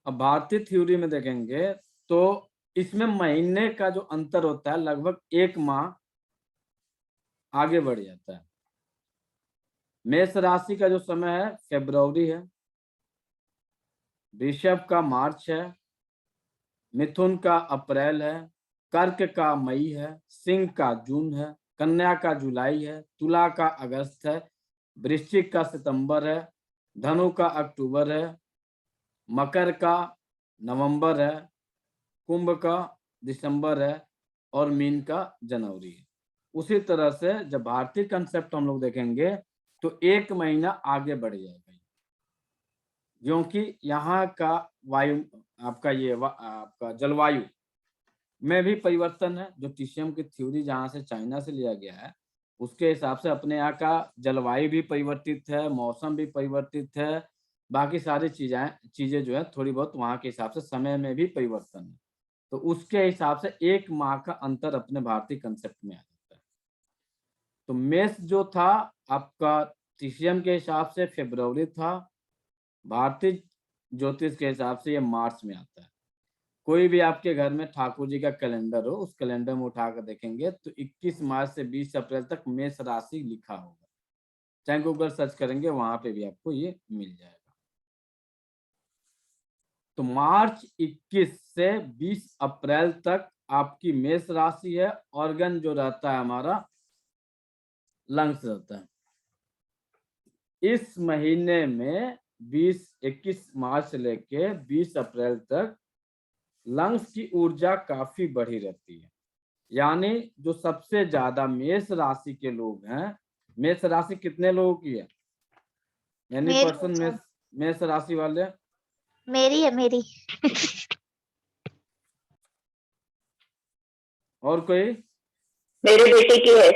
अब भारतीय थ्योरी में देखेंगे तो इसमें महीने का जो अंतर होता है लगभग 1 माह आगे बढ़ जाता है। मेष राशि का जो समय है फरवरी है, वृषभ का मार्च है, मिथुन का अप्रैल है, कर्क का मई है, सिंह का जून है, कन्या का जुलाई है, तुला का अगस्त है, वृश्चिक का सितंबर है, धनु का अक्टूबर है, मकर का नवंबर है, कुंभ का दिसंबर है और मीन का जनवरी है। उसी तरह से जब भारतीय कंसेप्ट हम लोग देखेंगे तो 1 महीना आगे बढ़ जाएगा, क्योंकि यहाँ का वायु आपका आपका जलवायु में भी परिवर्तन है। जो टीसीएम की थ्योरी जहाँ से चाइना से लिया गया है, उसके हिसाब से अपने यहाँ का जलवायु भी परिवर्तित है, मौसम भी परिवर्तित है, बाकी सारी चीजें जो है थोड़ी बहुत वहाँ के हिसाब से समय में भी परिवर्तन है। तो उसके हिसाब से 1 माह का अंतर अपने भारतीय कंसेप्ट में आ जाता है। तो मेष जो था आपका टीसीएम के हिसाब से फरवरी था, भारतीय ज्योतिष के हिसाब से ये मार्च में आता है। कोई भी आपके घर में ठाकुर जी का कैलेंडर हो, उस कैलेंडर में उठाकर देखेंगे तो 21 मार्च से 20 अप्रैल तक मेष राशि लिखा होगा। चाहे गूगल सर्च करेंगे वहां पे भी आपको ये मिल जाएगा। तो मार्च 21 से 20 अप्रैल तक आपकी मेष राशि है। ऑर्गन जो रहता है हमारा लंग्स रहता है। इस महीने में 21 मार्च से लेके 20 अप्रैल तक लंग्स की ऊर्जा काफी बढ़ी रहती है। यानी जो सबसे ज्यादा मेष राशि के लोग हैं, मेष राशि कितने लोगों की है? एनी मेरी पर्सन मेष राशि वाले? मेरी है मेरी। और कोई? मेरे बेटे की है।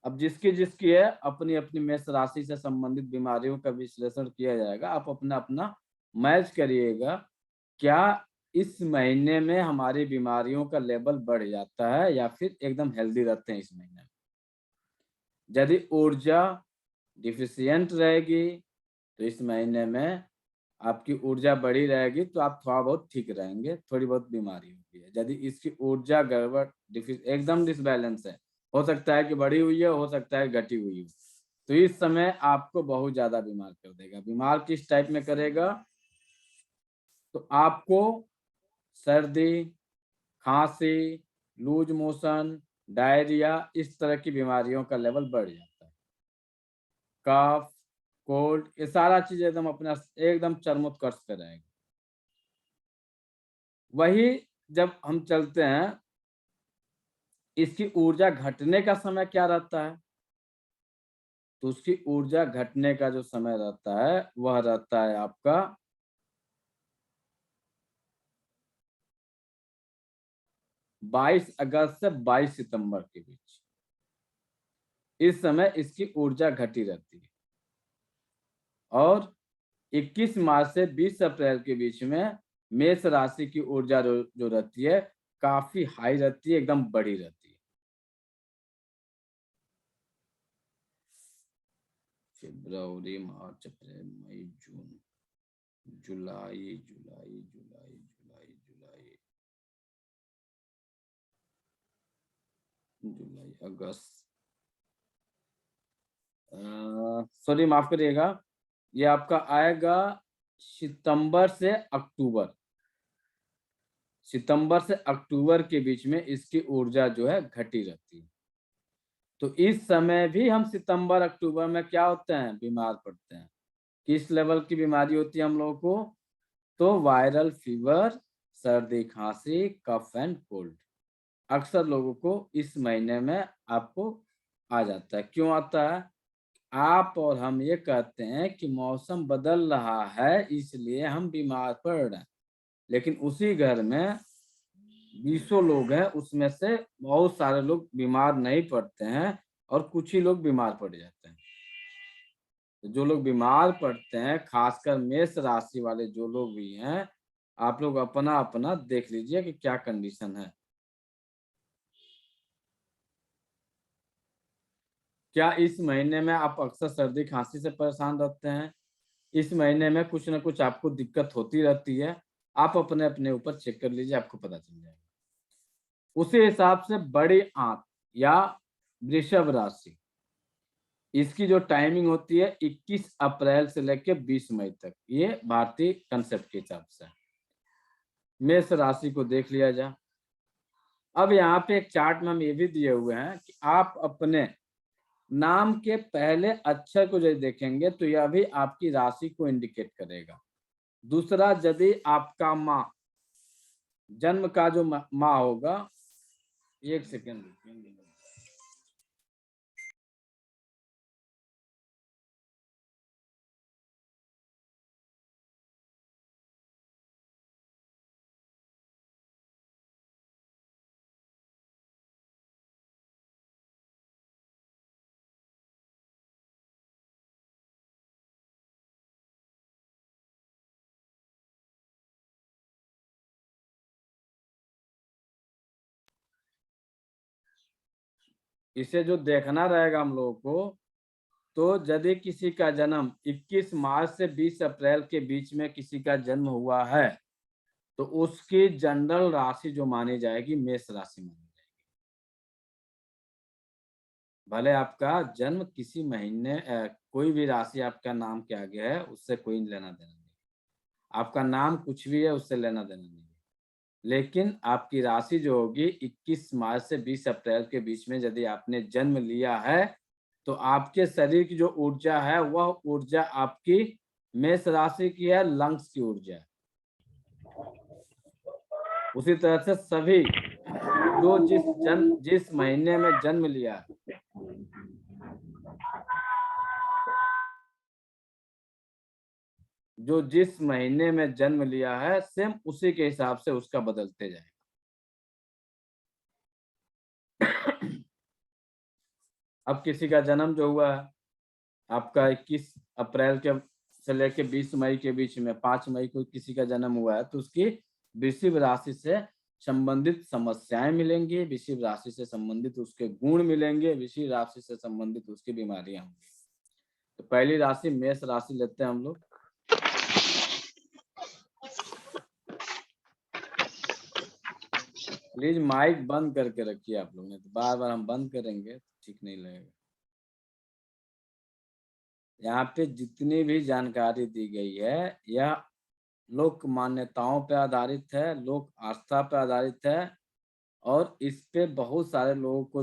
अब जिसकी जिसकी है अपनी अपनी मेष राशि से संबंधित बीमारियों का विश्लेषण किया जाएगा। आप अपना अपना मैच करिएगा। क्या इस महीने में हमारी बीमारियों का लेवल बढ़ जाता है या फिर एकदम हेल्दी रहते हैं इस महीने में? यदि ऊर्जा डिफिशियंट रहेगी तो इस महीने में आपकी ऊर्जा बढ़ी रहेगी तो आप थोड़ा बहुत ठीक रहेंगे, थोड़ी बहुत बीमारी होगी है। यदि इसकी ऊर्जा गड़बड़ एकदम डिसबैलेंस है, हो सकता है कि बढ़ी हुई है, हो सकता है घटी हुई हो, तो इस समय आपको बहुत ज्यादा बीमार कर देगा। बीमार किस टाइप में करेगा? तो आपको सर्दी, खांसी, लूज मोशन, डायरिया, इस तरह की बीमारियों का लेवल बढ़ जाता है। कफ, कोल्ड, ये सारा चीज एकदम अपना एकदम चरमोत्कर्ष पे रहेगा। वही जब हम चलते हैं, इसकी ऊर्जा घटने का समय क्या रहता है? तो उसकी ऊर्जा घटने का जो समय रहता है वह रहता है आपका 22 अगस्त से 22 सितंबर के बीच। इस समय इसकी ऊर्जा घटी रहती है। और 21 मार्च से 20 अप्रैल के बीच में मेष राशि की ऊर्जा जो रहती है काफी हाई रहती है, एकदम बड़ी रहती है। फरवरी, मार्च, अप्रैल, मई, जून, जुलाई जुलाई जुलाई जुलाई जुलाई जुलाई अगस्त, सॉरी माफ करिएगा, ये आपका आएगा सितंबर से अक्टूबर। सितंबर से अक्टूबर के बीच में इसकी ऊर्जा जो है घटी रहती है। तो इस समय भी हम सितंबर अक्टूबर में क्या होते हैं? बीमार पड़ते हैं। किस लेवल की बीमारी होती है हम लोगों को? तो वायरल फीवर, सर्दी खांसी, कफ एंड कोल्ड अक्सर लोगों को इस महीने में आपको आ जाता है। क्यों आता है? आप और हम ये कहते हैं कि मौसम बदल रहा है इसलिए हम बीमार पड़ रहे हैं, लेकिन उसी घर में 20 लोग हैं, उसमें से बहुत सारे लोग बीमार नहीं पड़ते हैं और कुछ ही लोग बीमार पड़ जाते हैं। तो जो लोग बीमार पड़ते हैं, खासकर मेष राशि वाले जो लोग भी हैं, आप लोग अपना अपना देख लीजिए कि क्या कंडीशन है। क्या इस महीने में आप अक्सर सर्दी खांसी से परेशान रहते हैं? इस महीने में कुछ ना कुछ आपको दिक्कत होती रहती है, आप अपने अपने ऊपर चेक कर लीजिए, आपको पता चल जाएगा। उसी हिसाब से बड़ी आंत या वृषभ राशि, इसकी जो टाइमिंग होती है 21 अप्रैल से लेकर 20 मई तक, ये भारतीय कंसेप्ट के हिसाब से। मेष राशि को देख लिया जाए। अब यहाँ पे एक चार्ट में हम ये भी दिए हुए हैं कि आप अपने नाम के पहले अक्षर को यदि देखेंगे तो यह भी आपकी राशि को इंडिकेट करेगा। दूसरा, यदि आपका माह, जन्म का जो माह होगा, एक सेकेंड, इसे जो देखना रहेगा हम लोगों को, तो यदि किसी का जन्म 21 मार्च से 20 अप्रैल के बीच में किसी का जन्म हुआ है तो उसकी जनरल राशि जो मानी जाएगी मेष राशि मानी जाएगी। भले आपका जन्म किसी महीने कोई भी राशि आपका नाम के आगे है, उससे कोई लेना देना नहीं। आपका नाम कुछ भी है, उससे लेना देना नहीं। लेकिन आपकी राशि जो होगी 21 मार्च से 20 अप्रैल के बीच में यदि आपने जन्म लिया है तो आपके शरीर की जो ऊर्जा है वह ऊर्जा आपकी मेष राशि की है, लंग्स की ऊर्जा है। उसी तरह से सभी जो जिस महीने में जन्म लिया है, जो जिस महीने में जन्म लिया है सेम उसी के हिसाब से उसका बदलते जाएगा। अब किसी का जन्म जो हुआ है आपका 21 अप्रैल के से लेके 20 मई के बीच में, 5 मई को किसी का जन्म हुआ है तो उसकी वृश्चिक राशि से संबंधित समस्याएं मिलेंगी, वृश्चिक राशि से संबंधित उसके गुण मिलेंगे, वृश्चिक राशि से संबंधित उसकी बीमारियां होंगी। तो पहली राशि मेष राशि लेते हैं हम लोग। प्लीज माइक बंद करके रखिए आप लोग, ने तो बार बार हम बंद करेंगे तो ठीक नहीं लगेगा। यहाँ पे जितनी भी जानकारी दी गई है यह लोक मान्यताओं पर आधारित है, लोक आस्था पर आधारित है और इस पे बहुत सारे लोगों को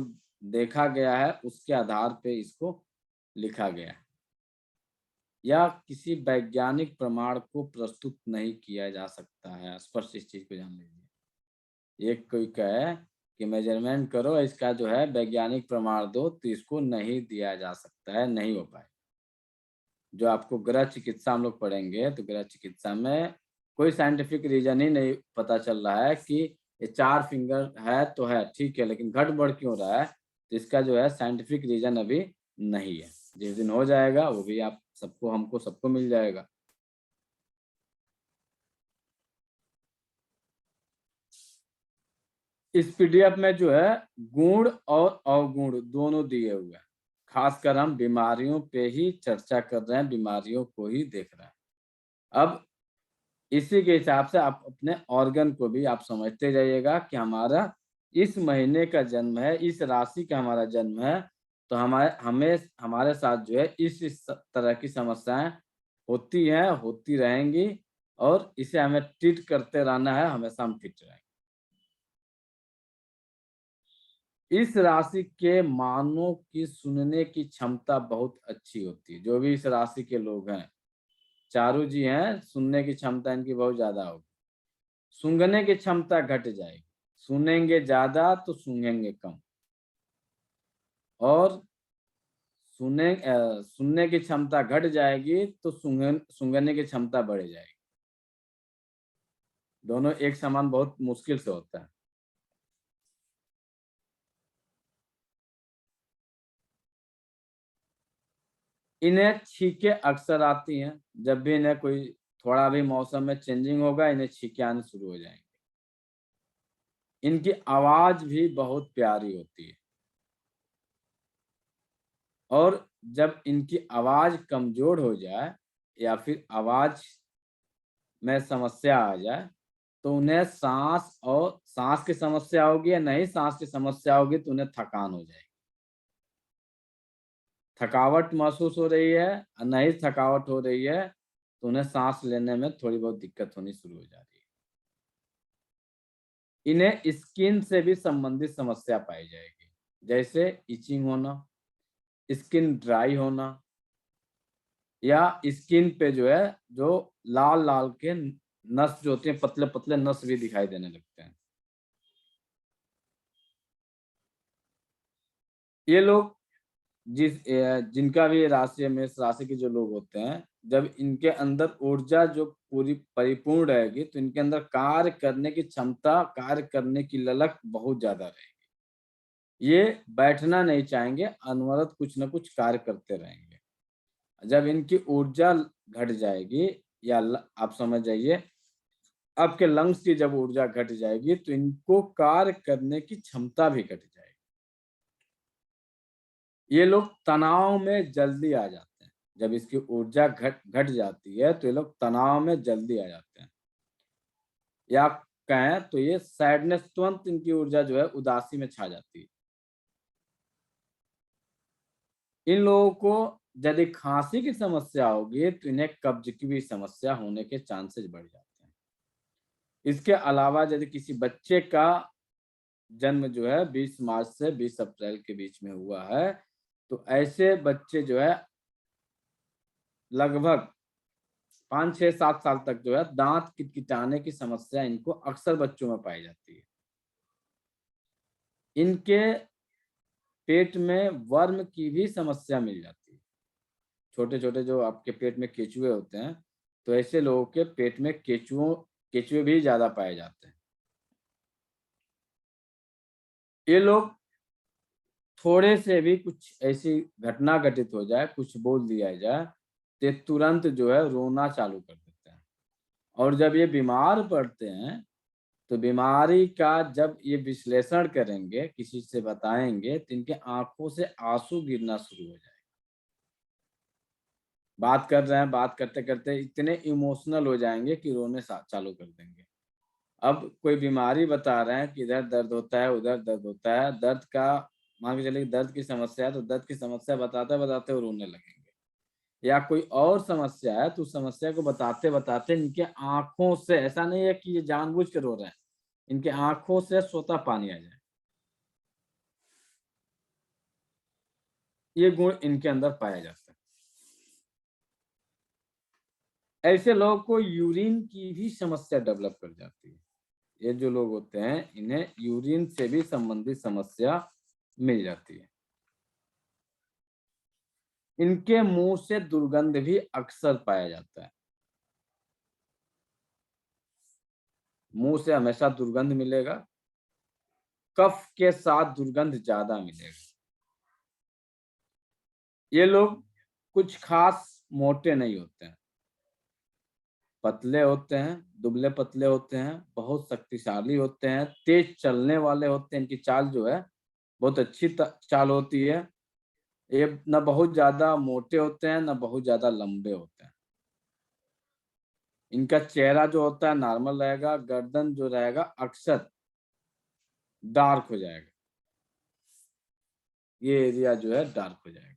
देखा गया है, उसके आधार पे इसको लिखा गया है। या किसी वैज्ञानिक प्रमाण को प्रस्तुत नहीं किया जा सकता है, स्पष्ट इस चीज को जान लीजिए। एक कोई कहे कि मेजरमेंट करो, इसका जो है वैज्ञानिक प्रमाण दो, तो इसको नहीं दिया जा सकता है, नहीं हो पाए। जो आपको गृह चिकित्सा हम लोग पढ़ेंगे तो गृह चिकित्सा में कोई साइंटिफिक रीजन ही नहीं पता चल रहा है कि ये 4 फिंगर है तो है, ठीक है, लेकिन घट बढ़ क्यों रहा है, तो इसका जो है साइंटिफिक रीजन अभी नहीं है। जिस दिन हो जाएगा वो भी आप सबको, हमको सबको मिल जाएगा। इस पीडीएफ में जो है गुण और अवगुण दोनों दिए हुए हैं। खासकर हम बीमारियों पे ही चर्चा कर रहे हैं, बीमारियों को ही देख रहे हैं। अब इसी के हिसाब से आप अपने ऑर्गन को भी आप समझते जाइएगा कि हमारा इस महीने का जन्म है, इस राशि का हमारा जन्म है, तो हमारे साथ जो है इस तरह की समस्याएं होती हैं, होती रहेंगी और इसे हमें ट्रीट करते रहना है, हमेशा हम फिट रहेंगे। इस राशि के मानव की सुनने की क्षमता बहुत अच्छी होती है। जो भी इस राशि के लोग हैं, चारू जी हैं, सुनने की क्षमता इनकी बहुत ज्यादा होगी। सूंघने की क्षमता घट जाएगी, सुनेंगे ज्यादा तो सूंघेंगे कम, और सुनने की क्षमता घट जाएगी तो सूंघने की क्षमता बढ़ जाएगी। दोनों एक समान बहुत मुश्किल से होता है। इन्हें छींकें अक्सर आती हैं, जब भी इन्हें कोई थोड़ा भी मौसम में चेंजिंग होगा इन्हें छींकें आने शुरू हो जाएंगे। इनकी आवाज भी बहुत प्यारी होती है और जब इनकी आवाज कमजोर हो जाए या फिर आवाज में समस्या आ जाए, तो उन्हें सांस की समस्या होगी, या नहीं सांस की समस्या होगी तो उन्हें थकान हो जाएगी। थकावट महसूस हो रही है और नहीं थकावट हो रही है, तो उन्हें सांस लेने में थोड़ी बहुत दिक्कत होनी शुरू हो जा रही है। इन्हें स्किन से भी संबंधित समस्या पाई जाएगी, जैसे इचिंग होना, स्किन ड्राई होना, या स्किन पे जो है जो लाल लाल के नस जो होते हैं, पतले पतले नस भी दिखाई देने लगते हैं। ये लोग जिनका भी राशि है, मेष राशि के जो लोग होते हैं, जब इनके अंदर ऊर्जा जो पूरी परिपूर्ण रहेगी, तो इनके अंदर कार्य करने की क्षमता, कार्य करने की ललक बहुत ज्यादा रहेगी। ये बैठना नहीं चाहेंगे, अनवरत कुछ न कुछ कार्य करते रहेंगे। जब इनकी ऊर्जा घट जाएगी, या आप समझ जाइए, आपके लंग्स की जब ऊर्जा घट जाएगी, तो इनको कार्य करने की क्षमता भी घट जाएगी। ये लोग तनाव में जल्दी आ जाते हैं। जब इसकी ऊर्जा घट जाती है, तो ये लोग तनाव में जल्दी आ जाते हैं, या कहें तो ये सैडनेस, तुरंत इनकी ऊर्जा जो है उदासी में छा जाती है। इन लोगों को यदि खांसी की समस्या होगी, तो इन्हें कब्ज की भी समस्या होने के चांसेस बढ़ जाते हैं। इसके अलावा यदि किसी बच्चे का जन्म जो है 20 मार्च से 20 अप्रैल के बीच में हुआ है, तो ऐसे बच्चे जो है लगभग 5, 6, 7 साल तक जो है दांत किटकिटाने की समस्या इनको अक्सर बच्चों में पाई जाती है। इनके पेट में वर्म की भी समस्या मिल जाती है। छोटे-छोटे जो आपके पेट में केचुए होते हैं, तो ऐसे लोगों के पेट में केचुए भी ज़्यादा पाए जाते हैं। ये लोग थोड़े से भी कुछ ऐसी घटना घटित हो जाए, कुछ बोल दिया जाए, तो तुरंत जो है रोना चालू कर देते हैं। और जब ये बीमार पड़ते हैं, तो बीमारी का जब ये विश्लेषण करेंगे, किसी से बताएँगे, तो इनके आँखों से आँसू गिरना शुरू हो जाएगा। बात कर रहे हैं, बात करते-करते इतने इमोशनल हो जाएँगे कि रोने सा चालू कर देंगे। अब कोई बीमारी बता रहे हैं कि इधर दर्द होता है, उधर दर्द होता है, दर्द का मान के चलिए दर्द की समस्या है, तो दर्द की समस्या बताते-बताते वो रोने लगेंगे। या कोई और समस्या है, तो उस समस्या को बताते-बताते इनके आँखों से, ऐसा नहीं है कि ये जानबूझ के रो रहे हैं, इनके आँखों से स्वतः पानी आ जाए। ये गुण इनके अंदर पाया जाता है। ऐसे लोगों को यूरिन की भी समस्या डेवलप कर जाती है। ये जो लोग होते हैं, इन्हें यूरिन से भी संबंधित समस्या मिल जाती है। इनके मुंह से दुर्गंध भी अक्सर पाया जाता है। मुंह से हमेशा दुर्गंध मिलेगा, कफ के साथ दुर्गंध ज्यादा मिलेगा। ये लोग कुछ खास मोटे नहीं होते हैं, पतले होते हैं, दुबले पतले होते हैं, बहुत शक्तिशाली होते हैं, तेज चलने वाले होते हैं। इनकी चाल जो है बहुत अच्छी चाल होती है। ये न बहुत ज्यादा मोटे होते हैं, न बहुत ज्यादा लंबे होते हैं। इनका चेहरा जो होता है नॉर्मल रहेगा, गर्दन जो रहेगा अक्सर डार्क हो जाएगा। ये एरिया जो है डार्क हो जाएगा।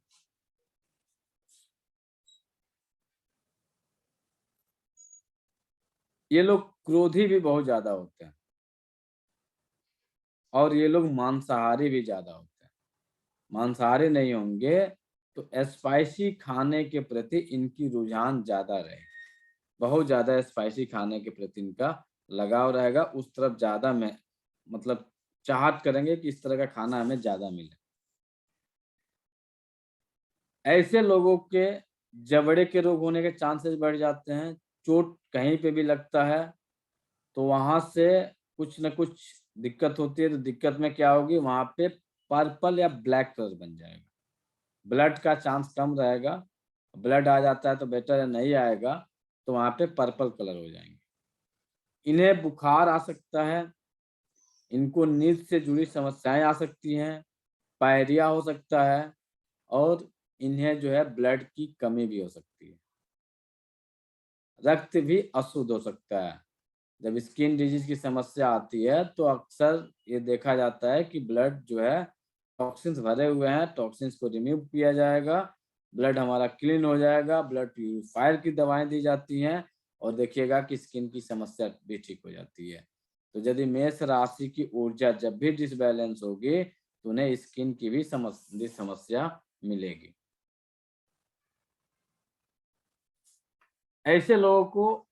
ये लोग क्रोधी भी बहुत ज्यादा होते हैं, और ये लोग मांसाहारी भी ज्यादा होते हैं। मांसाहारी नहीं होंगे, तो स्पाइसी खाने के प्रति इनकी रुझान ज्यादा रहेगी। बहुत ज्यादा स्पाइसी खाने के प्रति इनका लगाव रहेगा, उस तरफ ज्यादा में मतलब चाहत करेंगे कि इस तरह का खाना हमें ज्यादा मिले। ऐसे लोगों के जबड़े के रोग होने के चांसेस बढ़ जाते हैं। चोट कहीं पे भी लगता है, तो वहां से कुछ न कुछ दिक्कत होती है। तो दिक्कत में क्या होगी, वहां पे पर्पल या ब्लैक कलर बन जाएगा। ब्लड का चांस कम रहेगा, ब्लड आ जाता है तो बेटर है, नहीं आएगा तो वहां पे पर्पल कलर हो जाएंगे। इन्हें बुखार आ सकता है, इनको नींद से जुड़ी समस्याएं आ सकती हैं, पायरिया हो सकता है, और इन्हें जो है ब्लड की कमी भी हो सकती है। रक्त भी अशुद्ध हो सकता है। जब स्किन डिजीज की समस्या आती है तो अक्सर ये देखा जाता है कि ब्लड जो है टॉक्सिन्स भरे हुए हैं, टॉक्सिन्स को रिमूव किया जाएगा, ब्लड हमारा क्लीन हो जाएगा, ब्लड प्यूरिफायर की दवाएं दी जाती हैं और देखिएगा कि स्किन की समस्या भी ठीक हो जाती है। तो यदि मेष राशि की ऊर्जा जब भी डिसबैलेंस होगी तो उन्हें स्किन की भी समस्या मिलेगी। ऐसे लोगों को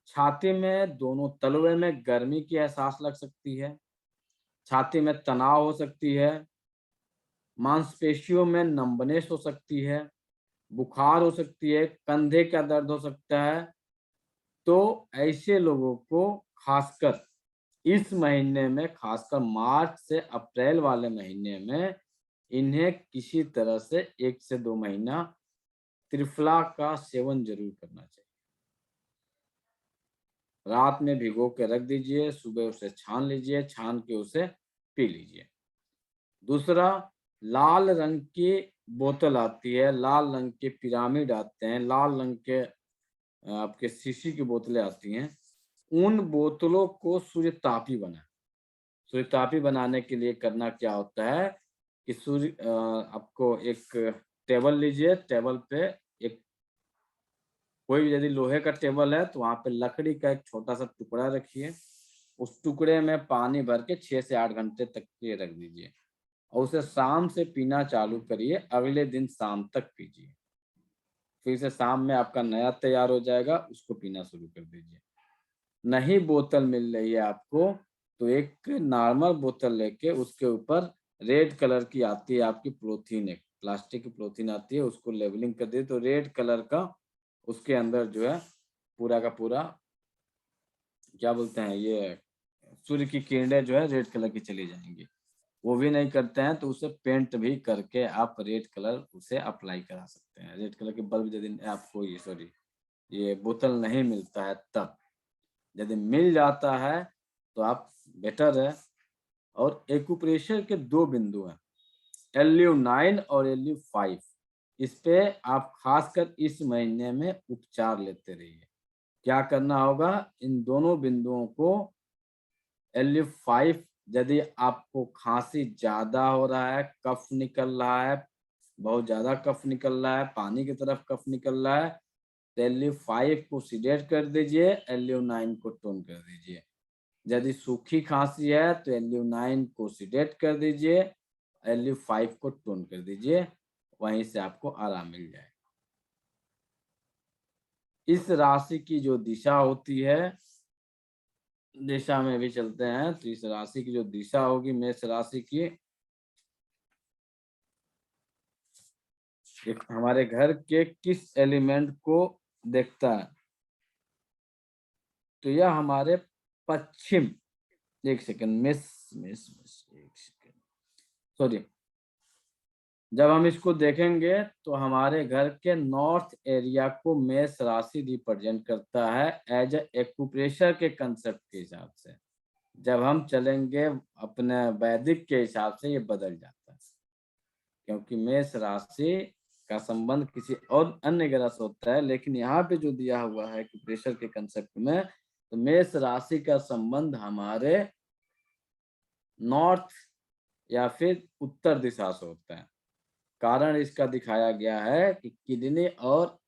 छाती में दोनों तलवे में गर्मी की एहसास लग सकती है, छाती में तनाव हो सकती है, मांसपेशियों में नंबनेस हो सकती है, बुखार हो सकती है, कंधे का दर्द हो सकता है। तो ऐसे लोगों को खासकर इस महीने में, खासकर मार्च से अप्रैल वाले महीने में इन्हें किसी तरह से 1 से 2 महीना त्रिफला का सेवन जरूर करना चाहिए। रात में भिगो के रख दीजिए, सुबह उसे छान लीजिए, छान के उसे पी लीजिए। दूसरा, लाल रंग की बोतल आती है, लाल रंग के पिरामिड आते हैं, लाल रंग के आपके शीशी की बोतलें आती हैं, उन बोतलों को सूर्यतापी बनाएं। सूर्यतापी बनाने के लिए करना क्या होता है कि आपको एक टेबल लीजिए, टेबल पे एक कोई भी यदि लोहे का टेबल है तो वहाँ पे लकड़ी का एक छोटा सा टुकड़ा रखिए, उस टुकड़े में पानी भर के 6 से 8 घंटे तक के रख दीजिए और उसे शाम से पीना चालू करिए, अगले दिन शाम तक पीजिए। फिर से शाम में आपका नया तैयार हो जाएगा, उसको पीना शुरू कर दीजिए। नहीं बोतल मिल रही है आपको तो एक नॉर्मल बोतल लेके उसके ऊपर रेड कलर की आती है आपकी पॉलीथीन, एक प्लास्टिक की पॉलीथीन आती है, उसको लेबलिंग कर दिए तो रेड कलर का उसके अंदर जो है पूरा का पूरा क्या बोलते हैं ये सूर्य की किरणें जो है रेड कलर की चली जाएंगी। वो भी नहीं करते हैं तो उसे पेंट भी करके आप रेड कलर उसे अप्लाई करा सकते हैं। रेड कलर के बल्ब यदि आपको ये बोतल नहीं मिलता है तब, यदि मिल जाता है तो आप बेटर है। और एक्यूप्रेशर के 2 बिंदु हैं, LU9 और LU5। इस पे आप खासकर इस महीने में उपचार लेते रहिए। क्या करना होगा, इन दोनों बिंदुओं को LU5 यदि आपको खांसी ज़्यादा हो रहा है, कफ निकल रहा है, बहुत ज़्यादा कफ निकल रहा है, पानी की तरफ कफ निकल रहा है, तो LU5 को सीडेट कर दीजिए, LU9 को टोन कर दीजिए। यदि सूखी खांसी है तो LU9 को सीडेट कर दीजिए, LU5 को टोन कर दीजिए, वहीं से आपको आराम मिल जाएगा। इस राशि की जो दिशा होती है, दिशा में भी चलते हैं तो इस राशि की जो दिशा होगी मेष राशि की, हमारे घर के किस एलिमेंट को देखता है, तो यह हमारे पश्चिम, एक सेकंड, मिस मिस मिस एक सेकंड, सॉरी, जब हम इसको देखेंगे तो हमारे घर के नॉर्थ एरिया को मेष राशि रिप्रेजेंट करता है एज एक्यूप्रेशर के कंसेप्ट के हिसाब से। जब हम चलेंगे अपने वैदिक के हिसाब से ये बदल जाता है, क्योंकि मेष राशि का संबंध किसी और अन्य ग्रह से होता है, लेकिन यहाँ पे जो दिया हुआ है एक्यूप्रेशर के कंसेप्ट में, तो मेष राशि का संबंध हमारे नॉर्थ या फिर उत्तर दिशा से होता है। कारण इसका दिखाया गया है कि किडनी और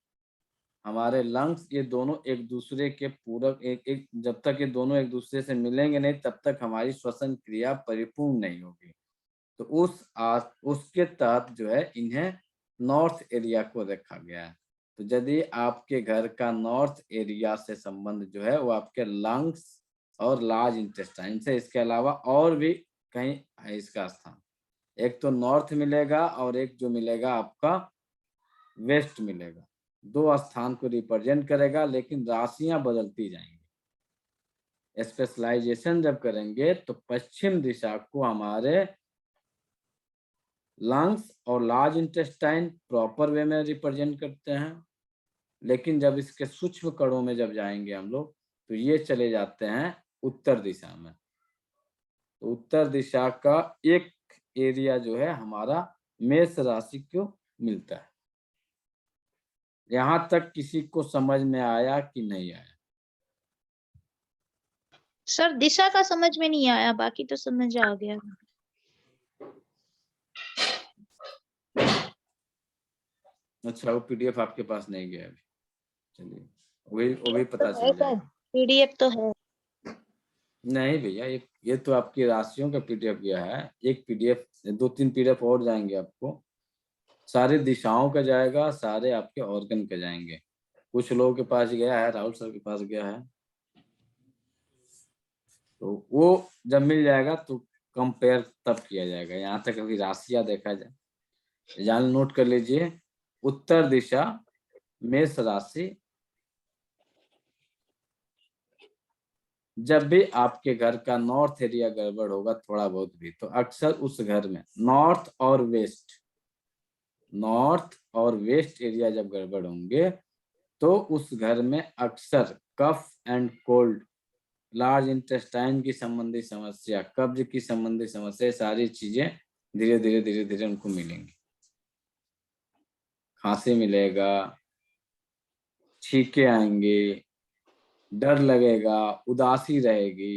हमारे लंग्स ये दोनों एक दूसरे के पूरक, एक जब तक ये दोनों एक दूसरे से मिलेंगे नहीं तब तक हमारी श्वसन क्रिया परिपूर्ण नहीं होगी। तो उसके तहत जो है इन्हें नॉर्थ एरिया को रखा गया है। तो यदि आपके घर का नॉर्थ एरिया से संबंध जो है वो आपके लंग्स और लार्ज इंटेस्टाइन से, इसके अलावा और भी कहीं है इसका स्थान, एक तो नॉर्थ मिलेगा और एक जो मिलेगा आपका वेस्ट मिलेगा, 2 स्थान को रिप्रेजेंट करेगा, लेकिन राशियां बदलती जाएंगी। स्पेशलाइजेशन जब करेंगे तो पश्चिम दिशा को हमारे लंग्स और लार्ज इंटेस्टाइन प्रॉपर वे में रिप्रेजेंट करते हैं, लेकिन जब इसके सूक्ष्म कणों में जब जाएंगे हम लोग तो ये चले जाते हैं उत्तर दिशा में। तो उत्तर दिशा का एक एरिया जो है हमारा मेष राशि को मिलता है। यहां तक किसी को समझ में आया कि नहीं आया? सर दिशा का समझ में नहीं आया, बाकी तो समझ आ गया। अच्छा, वो पीडीएफ आपके पास नहीं गया अभी, चलिए वो भी तो पता है चल सर, जाएगा। पीडीएफ तो है। नहीं भैया, ये तो आपकी राशियों का पीडीएफ गया है। एक पीडीएफ, 2-3 पीडीएफ और जाएंगे आपको। सारे दिशाओं का जाएगा, सारे आपके ऑर्गन का जाएंगे। कुछ लोगों के पास गया है, राहुल सर के पास गया है, तो वो जब मिल जाएगा तो कंपेयर तब किया जाएगा। यहाँ तक अभी राशियां देखा जाए, जान नोट कर लीजिए। उत्तर दिशा, मेष राशि। जब भी आपके घर का नॉर्थ एरिया गड़बड़ होगा थोड़ा बहुत भी, तो अक्सर उस घर में नॉर्थ और वेस्ट एरिया जब गड़बड़ होंगे तो उस घर में अक्सर cough and cold, large intestine की संबंधी समस्या, कब्ज की संबंधी समस्या, सारी चीजें धीरे धीरे उनको मिलेंगी। खांसी मिलेगा, छींके आएंगे, डर लगेगा, उदासी रहेगी,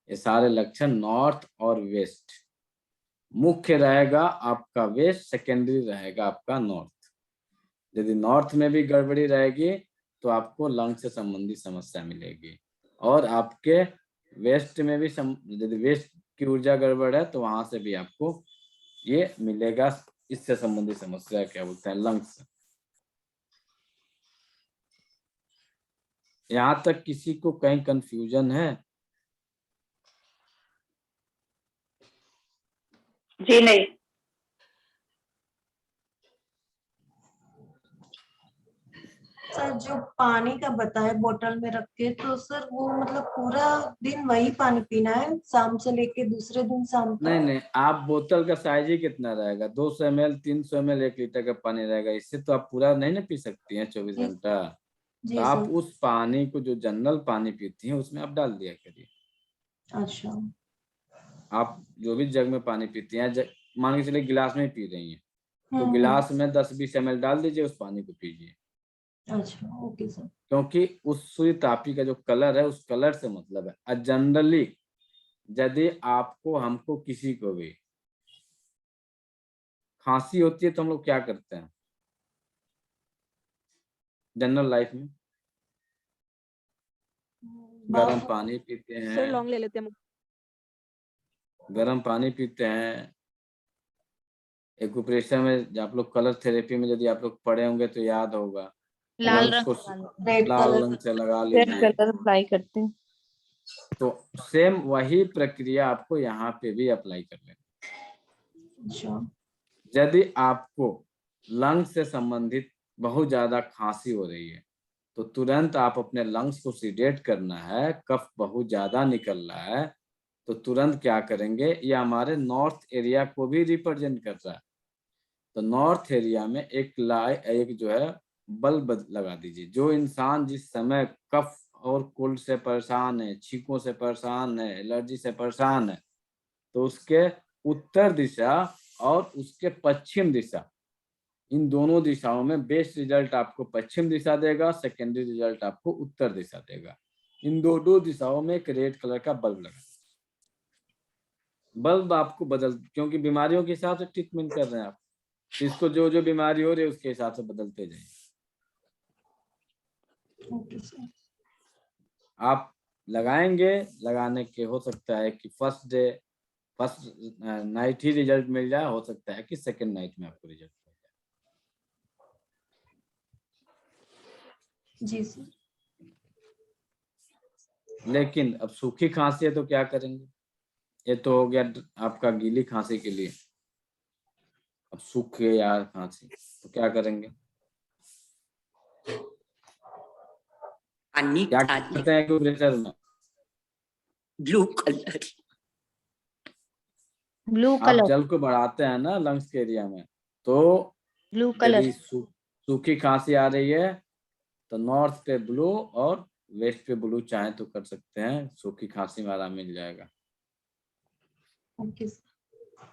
ये सारे लक्षण नॉर्थ और वेस्ट। मुख्य रहेगा आपका वेस्ट, सेकेंडरी रहेगा आपका नॉर्थ। यदि नॉर्थ में भी गड़बड़ी रहेगी तो आपको लंग से संबंधित समस्या मिलेगी, और आपके वेस्ट में भी यदि वेस्ट की ऊर्जा गड़बड़ है तो वहां से भी आपको ये मिलेगा, इससे संबंधित समस्या क्या बोलते हैं, लंग्स। यहाँ तक किसी को कहीं कंफ्यूजन है? जी नहीं। सर जो पानी का बताए बोतल में रख के, तो सर वो मतलब पूरा दिन वही पानी पीना है, शाम से लेके दूसरे दिन शाम नहीं तक? नहीं, आप बोतल का साइज ही कितना रहेगा, 200 ml, 300 ml, 1 लीटर का पानी रहेगा। इससे तो आप पूरा नहीं ना पी सकती हैं 24 जी घंटा। तो जी आप सर। उस पानी को, जो जनरल पानी पीती हैं, उसमें आप डाल दिया करिए। अच्छा। आप जो भी जग में पानी पीती हैं, मान के चलिए गिलास में ही पी रही हैं, तो हम्म। गिलास में 10-20 ml डाल दीजिए, उस पानी को पीजिए। अच्छा, ओके सर। क्योंकि उस सुई तापी का जो कलर है, उस कलर से मतलब है। जनरली यदि आपको, हमको, किसी को भी खांसी होती है तो हम लोग क्या करते हैं जनरल लाइफ में? गर्म बात। पानी पीते सर हैं, लॉन्ग ले लेते हैं। गर्म पानी पीते हैं। एक्यूप्रेशर में आप लोग, कलर थेरेपी में यदि आप लोग पढ़े होंगे तो याद होगा, लाल लंग्स रंग को रेड लाल कलर। रंग से लगा रेड लीजिए। कलर अप्लाई करते हैं। तो सेम वही प्रक्रिया आपको यहाँ पे भी अप्लाई कर लेना। अच्छा। यदि आपको लंग्स से संबंधित बहुत ज्यादा खांसी हो रही है तो तुरंत आप अपने लंग्स को सीडेट करना है। कफ बहुत ज्यादा निकल रहा है तो तुरंत क्या करेंगे, ये हमारे नॉर्थ एरिया को भी रिप्रेजेंट कर रहा है, तो नॉर्थ एरिया में एक जो है बल्ब लगा दीजिए। जो इंसान जिस समय कफ और कोल्ड से परेशान है, छींकों से परेशान है, एलर्जी से परेशान है, तो उसके उत्तर दिशा और उसके पश्चिम दिशा, इन दोनों दिशाओं में बेस्ट रिजल्ट आपको पश्चिम दिशा देगा, सेकेंडरी रिजल्ट आपको उत्तर दिशा देगा। इन दोनों दिशाओं में एक रेड कलर का बल्ब लगा। बल्ब आपको क्योंकि बीमारियों के हिसाब से ट्रीटमेंट कर रहे हैं आप, इसको जो जो बीमारी हो रही है उसके हिसाब से बदलते जाइए। Okay sir. आप लगाएंगे, लगाने के हो सकता है कि फर्स्ट नाइट ही रिजल्ट मिल जाए, हो सकता है कि सेकंड नाइट में आपको रिजल्ट मिल जाए। जी सर। लेकिन अब सूखी खांसी है तो क्या करेंगे? ये तो हो गया आपका गीली खांसी के लिए। अब सूखे या खांसी तो क्या करेंगे? क्या करते हैं एक्यूप्रेशर में? Blue colour. ब्लू आप कलर। जल को बढ़ाते हैं ना लंग्स के एरिया में, तो ब्लू कलर। यदि सूखी खांसी आ रही है तो नॉर्थ पे ब्लू और वेस्ट पे ब्लू चाहे तो कर सकते हैं, सूखी खांसी में आराम मिल जाएगा। Okay sir.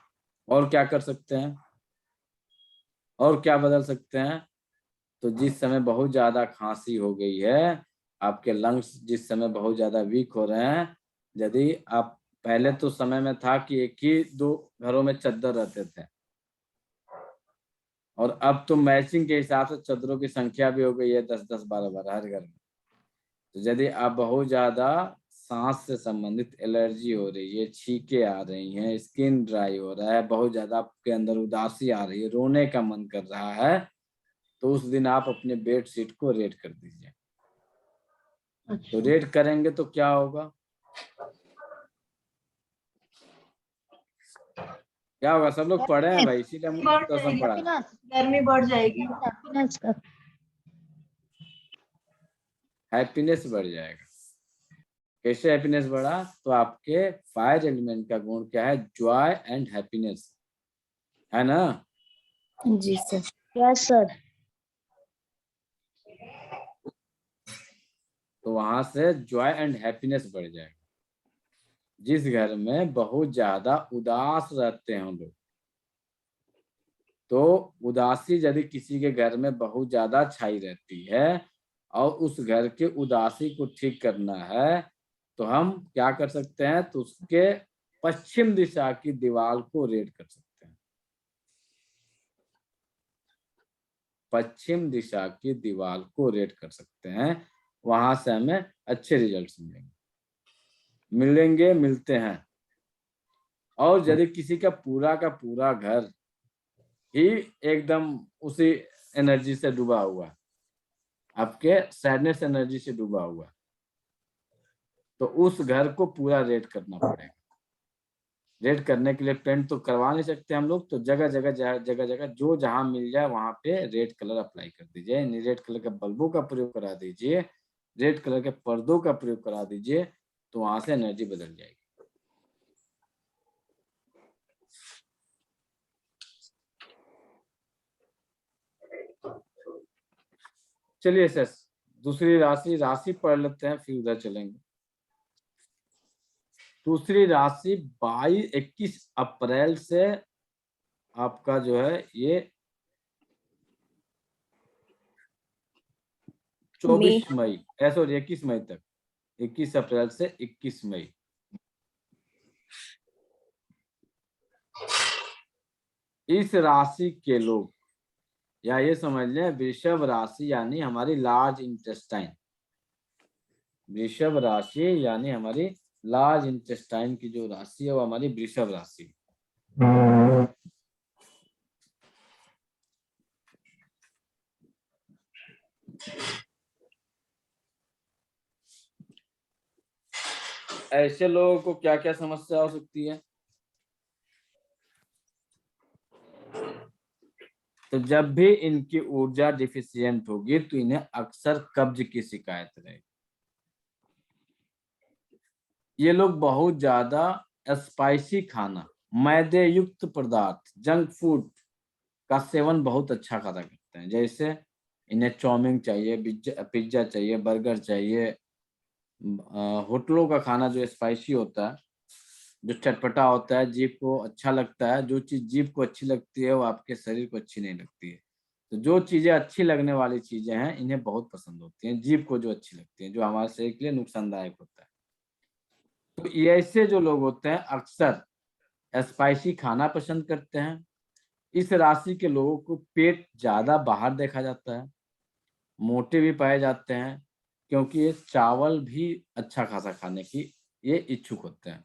और क्या कर सकते हैं, और क्या बदल सकते हैं? तो जिस समय बहुत ज्यादा खांसी हो गई है, आपके लंग्स जिस समय बहुत ज्यादा वीक हो रहे हैं, यदि आप पहले तो समय में था कि एक ही 2 घरों में चद्दर रहते थे, और अब तो मैचिंग के हिसाब से चद्दरों की संख्या भी हो गई है 10-10, 12-12 हर घर में। तो यदि आप बहुत ज्यादा सांस से संबंधित एलर्जी हो रही है, छींके आ रही हैं, स्किन ड्राई हो रहा है, बहुत ज्यादा आपके अंदर उदासी आ रही है, रोने का मन कर रहा है, तो उस दिन आप अपने बेड शीट को रेड कर दीजिए। तो रेड करेंगे तो क्या होगा, क्या होगा? सब लोग पढ़े हैं भाई, इसीलिए हम बढ़ कसम जाएगी, पढ़ा रहे हैं। गर्मी बढ़ जाएगी। हैप्पीनेस का हैप्पीनेस बढ़ जाएगा। कैसे हैप्पीनेस बढ़ा? तो आपके फायर एलिमेंट का गुण क्या है? जॉय एंड हैप्पीनेस, है ना? जी सर। Yes sir. तो वहां से जॉय एंड हैप्पीनेस बढ़ जाएगा। जिस घर में बहुत ज्यादा उदास रहते हैं लोग, तो उदासी यदि किसी के घर में बहुत ज्यादा छाई रहती है और उस घर के उदासी को ठीक करना है, तो हम क्या कर सकते हैं? तो उसके पश्चिम दिशा की दीवार को रेड कर सकते हैं। पश्चिम दिशा की दीवार को रेड कर सकते हैं, वहां से हमें अच्छे रिजल्ट्स मिलते हैं। और यदि किसी का पूरा घर ही एकदम उसी एनर्जी से डूबा हुआ है, आपके सैडनेस एनर्जी से डूबा हुआ है, तो उस घर को पूरा रेड करना पड़ेगा। रेड करने के लिए पेंट तो करवा नहीं सकते हम लोग, तो जगह जगह जो जहां मिल जाए वहां पे रेड कलर अप्लाई कर दीजिए। रेड कलर के बल्बों का प्रयोग करा दीजिए, रेड कलर के पर्दों का प्रयोग करा दीजिए, तो वहां से एनर्जी बदल जाएगी। चलिए सर, दूसरी राशि पढ़ लेते हैं, फिर उधर चलेंगे। दूसरी राशि 21 अप्रैल से आपका जो है ये 24 मई, सॉरी 21 मई तक, 21 अप्रैल से 21 मई। इस राशि के लोग, या ये समझ लें वृषभ राशि यानी हमारी लार्ज इंटेस्टाइन, वृषभ राशि यानी हमारी लार्ज इंटेस्टाइन की जो राशि है वो हमारी वृषभ राशि। ऐसे लोगों को क्या क्या समस्या हो सकती है? तो जब भी इनकी ऊर्जा डिफिशियंट होगी तो इन्हें अक्सर कब्ज की शिकायत रहेगी। ये लोग बहुत ज्यादा स्पाइसी खाना, मैदे युक्त पदार्थ, जंक फूड का सेवन बहुत अच्छा खासा करते हैं। जैसे इन्हें चाउमीन चाहिए, पिज्जा चाहिए, बर्गर चाहिए, होटलों का खाना जो स्पाइसी होता है, जो चटपटा होता है, जीभ को अच्छा लगता है। जो चीज जीभ को अच्छी लगती है वो आपके शरीर को अच्छी नहीं लगती है। तो जो चीजें अच्छी लगने वाली चीजें हैं इन्हें बहुत पसंद होती हैं, जीभ को जो अच्छी लगती हैं, जो हमारे शरीर के लिए नुकसानदायक होता है। तो ये ऐसे जो लोग होते हैं अक्सर स्पाइसी खाना पसंद करते हैं। इस राशि के लोगों को पेट ज्यादा बाहर देखा जाता है, मोटे भी पाए जाते हैं, क्योंकि ये चावल भी अच्छा खासा खाने की ये इच्छुक होते हैं।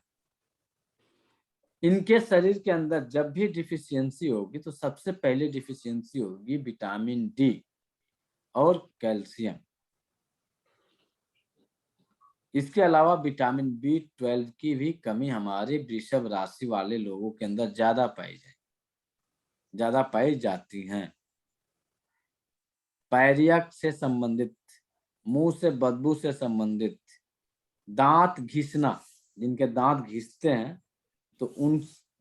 इनके शरीर के अंदर जब भी डिफिशियंसी होगी तो सबसे पहले डिफिशियंसी होगी विटामिन डी और कैल्शियम। इसके अलावा विटामिन B12 की भी कमी हमारे वृषभ राशि वाले लोगों के अंदर ज्यादा पाई जाती हैं। पायरिया से संबंधित, मुंह से बदबू से संबंधित, दांत घिसना, जिनके दांत घिसते हैं तो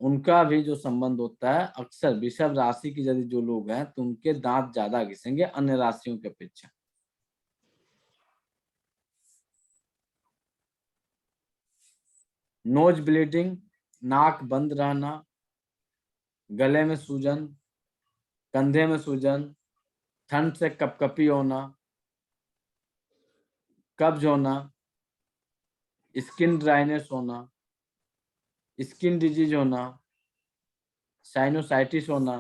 उनका भी जो संबंध होता है, अक्सर वृषभ राशि की यदि जो लोग हैं तो उनके दांत ज्यादा घिसेंगे अन्य राशियों की अपेक्षा। नोज ब्लीडिंग, नाक बंद रहना, गले में सूजन, कंधे में सूजन, ठंड से कपकपी होना, कब्ज होना, स्किन ड्राइनेस होना, स्किन डिजीज होना, साइनोसाइटिस होना,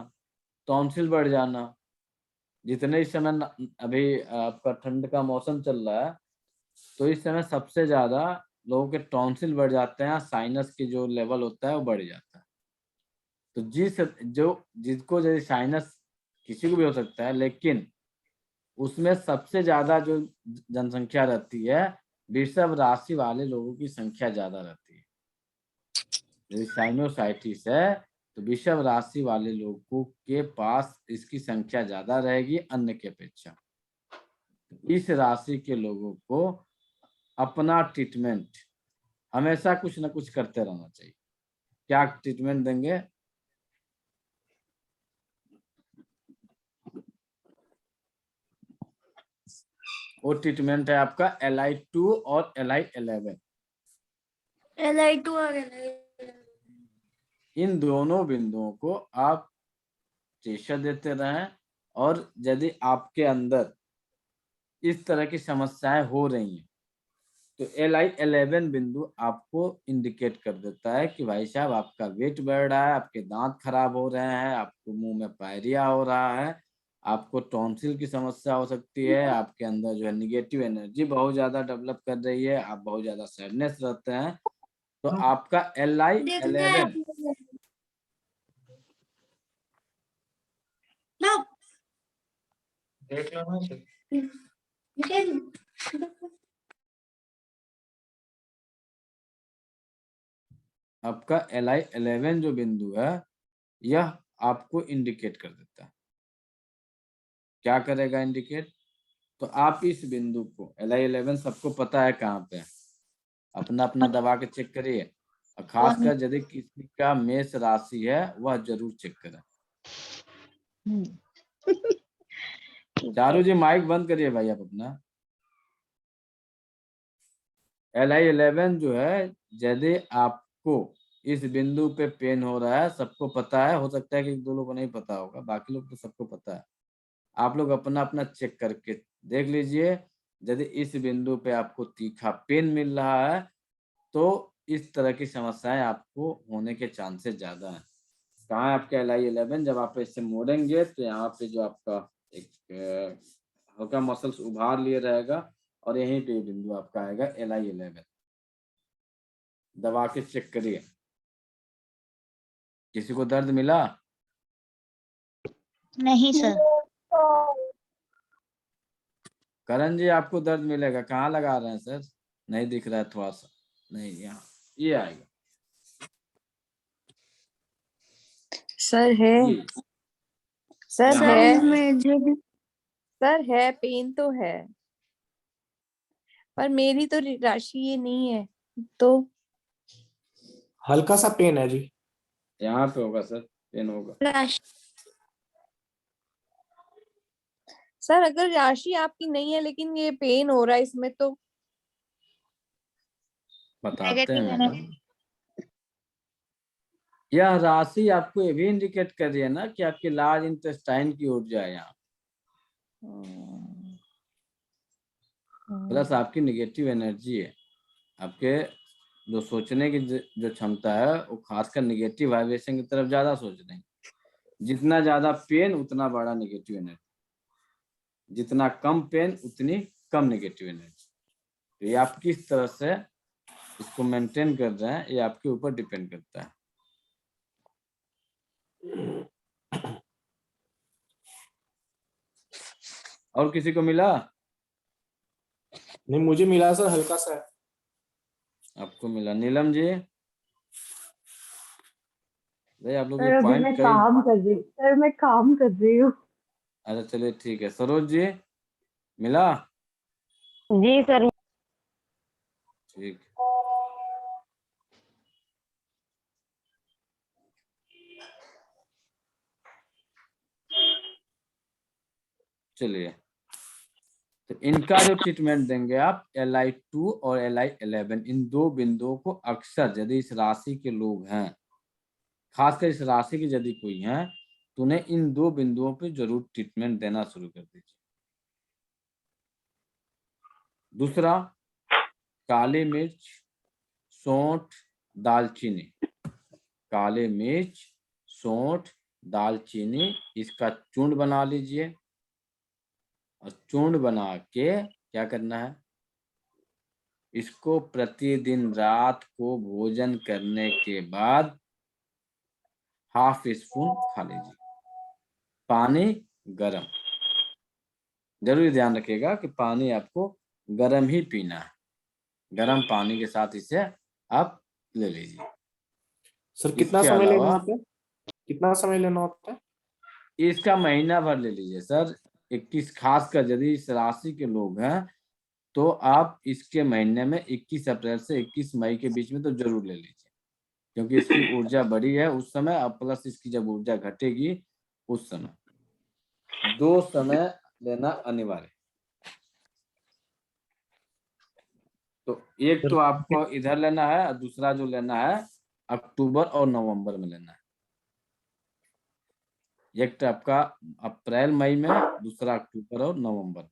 टॉन्सिल बढ़ जाना। जितने इस समय अभी आपका ठंड का मौसम चल रहा है, तो इस समय सबसे ज्यादा लोगों के टॉन्सिल बढ़ जाते हैं, साइनस की जो लेवल होता है वो बढ़ जाता है। तो जिसको जैसे साइनस किसी को भी हो सकता है, लेकिन उसमें सबसे ज्यादा जो जनसंख्या रहती है, वृषभ राशि वाले लोगों की संख्या ज्यादा रहती है। यदि साइनोसाइटिस है तो वृषभ राशि वाले लोगों के पास इसकी संख्या ज्यादा रहेगी अन्य के अपेक्षा। इस राशि के लोगों को अपना ट्रीटमेंट हमेशा कुछ ना कुछ करते रहना चाहिए। क्या ट्रीटमेंट देंगे? वो ट्रीटमेंट है आपका Li2 और Li11। Li2 और Li11। इन दोनों बिंदुओं को आप प्रेशर देते रहें, और यदि आपके अंदर इस तरह की समस्याएं हो रही हैं तो Li11 बिंदु आपको इंडिकेट कर देता है कि भाई साहब आपका वेट बढ़ रहा है, आपके दांत खराब हो रहे हैं, आपको मुंह में पायरिया हो रहा है, आपको टॉन्सिल की समस्या हो सकती है, आपके अंदर जो है निगेटिव एनर्जी बहुत ज्यादा डेवलप कर रही है, आप बहुत ज्यादा सैडनेस रहते हैं, तो आपका Li11 देख लो ना। आपका Li11 जो बिंदु है, यह आपको इंडिकेट कर देता है। क्या करेगा इंडिकेट? तो आप इस बिंदु को Li11 सबको पता है कहाँ पे है, अपना अपना दबा के चेक करिए, और खासकर यदि किसी का मेष राशि है वह जरूर चेक करें। चारू जी माइक बंद करिए भाई आप अपना। Li11 जो है, यदि आपको इस बिंदु पे पेन हो रहा है, सबको पता है, हो सकता है कि 1-2 लोगों को नहीं पता होगा, बाकी लोग तो सबको पता है। आप लोग अपना अपना चेक करके देख लीजिए, यदि इस बिंदु पे आपको तीखा पेन मिल रहा है तो इस तरह की समस्याएं आपको होने के चांसेस ज्यादा हैं। कहाँ है आपका Li11? जब आप इससे मोड़ेंगे तो यहाँ पे जो आपका एक हल्का मसल्स उभार लिए रहेगा, और यहीं पे बिंदु आपका आएगा Li11। दबा के चेक करिए। किसी को दर्द मिला? नहीं सर। करण जी आपको दर्द मिलेगा, कहाँ लगा रहे हैं सर? नहीं दिख रहा है, थोड़ा सा नहीं, यहाँ ये आएगा। सर है, ये सर यहाँ है, पे सर है, पेन तो है, पर मेरी तो राशि ये नहीं है, तो हल्का सा पेन है जी। यहाँ पे होगा सर, पेन होगा। राशि सर अगर राशि आपकी नहीं है लेकिन ये पेन हो रहा है इसमें, तो बताते हैं नेगेटिव मैडम। एनर्जी। यह राशि आपको ये भी इंडिकेट कर रही है ना कि आपके लार्ज इंटेस्टाइन की ऊर्जा है यहाँ, प्लस आपकी निगेटिव एनर्जी है। आपके जो सोचने की जो क्षमता है वो खासकर निगेटिव वाइब्रेशन की तरफ ज्यादा सोच रहे हैं। जितना ज्यादा पेन उतना बड़ा निगेटिव एनर्जी, जितना कम पेन उतनी कम निगेटिव एनर्जी। तो ये आप किस तरह से इसको मेंटेन कर रहे हैं, ये आपके ऊपर डिपेंड करता है। और किसी को मिला? नहीं मुझे मिला सर, हल्का सा है। आपको मिला? नीलम जी भाई आप लोग सर अभी मैं काम कर रही हूँ, सर मैं काम कर रही हूँ। अच्छा चलिए ठीक है। सरोज जी मिला? जी सर। ठीक। चलिए, तो इनका जो ट्रीटमेंट देंगे आप Li2 और Li11, इन दो बिंदुओं को अक्सर यदि इस राशि के लोग हैं, खासकर इस राशि के यदि कोई हैं, तो उन्हें इन 2 बिंदुओं पे जरूर ट्रीटमेंट देना शुरू कर दीजिए। दूसरा, काली मिर्च, सौंठ, दालचीनी। काली मिर्च, सौंठ, दालचीनी, इसका चूर्ण बना लीजिए और चूर्ण बना के क्या करना है, इसको प्रतिदिन रात को भोजन करने के बाद हाफ स्पून खा लीजिए। पानी गरम, जरूर ध्यान रखिएगा कि पानी आपको गरम ही पीना है। गरम पानी के साथ इसे आप ले लीजिए। सर कितना इसके समय लेना अलावा होता है? कितना समय लेना होता है? इसका महीना भर ले लीजिए सर। 21, खासकर यदि इस राशि के लोग हैं तो आप इसके महीने में 21 अप्रैल से 21 मई के बीच में तो जरूर ले लीजिए, क्योंकि इसकी ऊर्जा बढ़ी है उस समय, और प्लस इसकी जब ऊर्जा घटेगी उस समय। 2 समय लेना अनिवार्य। तो एक तो आपको इधर लेना है और दूसरा जो लेना है अक्टूबर और नवंबर में लेना है। एक तो आपका अप्रैल मई में, दूसरा अक्टूबर और नवंबर।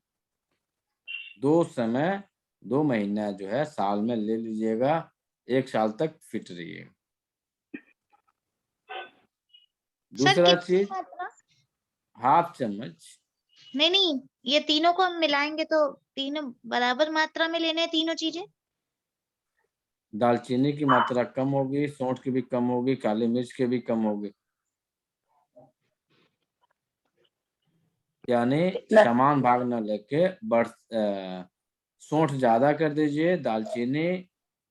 2 समय 2 महीना जो है साल में ले लीजिएगा, 1 साल तक फिट रहिएगा। सर दूसरा कितनी चीज, मात्रा? हाफ चम्मच। नहीं, ये तीनों को हम मिलाएंगे तो तीनों बराबर मात्रा में लेने हैं, तीनों चीजें। दालचीनी की मात्रा कम होगी, सौंठ की भी कम होगी, काली मिर्च की भी कम होगी, यानी समान भाग न लेके सौंठ ज्यादा कर दीजिए, दालचीनी